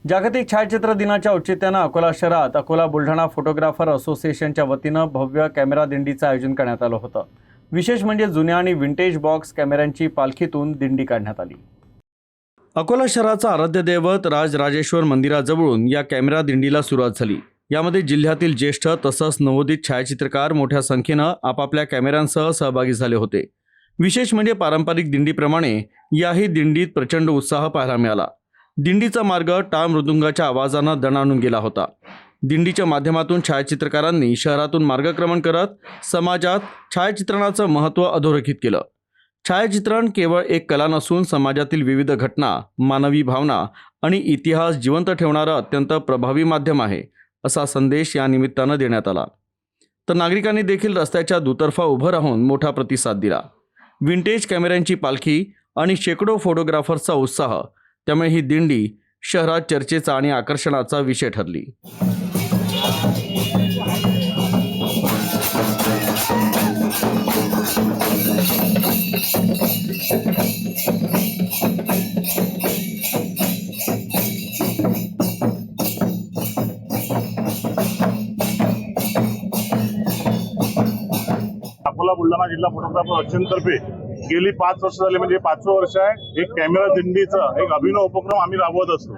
जागतिक छायाचित्र दिनाच्या औचित्यानं अकोला शहरात अकोला बुलढाणा फोटोग्राफर असोसिएशनच्या वतीनं भव्य कॅमेरा दिंडीचं आयोजन करण्यात आलं होतं। विशेष म्हणजे जुन्या आणि विंटेज बॉक्स कॅमेऱ्यांची पालखीतून दिंडी काढण्यात आली। अकोला शहराचा आराध्य दैवत राजराजेश्वर मंदिराजवळून या कॅमेरा दिंडीला सुरुवात झाली। यामध्ये जिल्ह्यातील ज्येष्ठ तसंच नवोदित छायाचित्रकार मोठ्या संख्येनं आपापल्या कॅमेऱ्यांसह सहभागी झाले होते। विशेष म्हणजे पारंपरिक दिंडीप्रमाणे याही दिंडीत प्रचंड उत्साह पाहायला मिळाला। दिंडीचा मार्ग टाळ मृदुंगाच्या आवाजानं दणाणून गेला होता। दिंडीच्या माध्यमातून छायाचित्रकारांनी शहरातून मार्गक्रमण करत समाजात छायाचित्रणाचं महत्त्व अधोरेखित केलं। छायाचित्रण केवळ एक कला नसून समाजातील विविध घटना, मानवी भावना आणि इतिहास जिवंत ठेवणारं अत्यंत प्रभावी माध्यम आहे, असा संदेश या निमित्तानं देण्यात आला। तर नागरिकांनी देखील रस्त्याच्या दुतर्फा उभं राहून मोठा प्रतिसाद दिला। विंटेज कॅमेऱ्यांची पालखी आणि शेकडो फोटोग्राफर्सचा उत्साह, त्यामुळे ही दिंडी शहरात चर्चेचा आणि आकर्षणाचा विषय ठरली। अकोला बुलढाणा जिल्हा फोटोग्राफर असोसिएशनतर्फे गेली 5 वर्ष झाले, म्हणजे 5वं वर्ष आहे, एक कॅमेरा दिंडीचा एक अभिनव उपक्रम आम्ही राबवत असतो।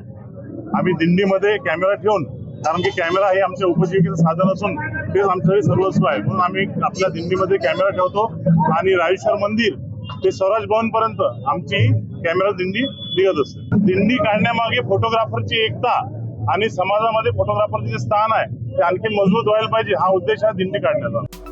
आम्ही दिंडीमध्ये कॅमेरा ठेवून, कारण की कॅमेरा हे आमच्या उपजीविकेचं साधन असून तेच आमचं सर्वस्व आहे, म्हणून आम्ही आपल्या दिंडीमध्ये कॅमेरा ठेवतो आणि राजेश्वर मंदिर ते स्वराज भवन पर्यंत आमची कॅमेरा दिंडी निघत असते। दिंडी काढण्यामागे फोटोग्राफरची एकता आणि समाजामध्ये फोटोग्राफरचे जे स्थान आहे ते आणखी मजबूत व्हायला पाहिजे, हा उद्देश आहे दिंडी काढण्याचा।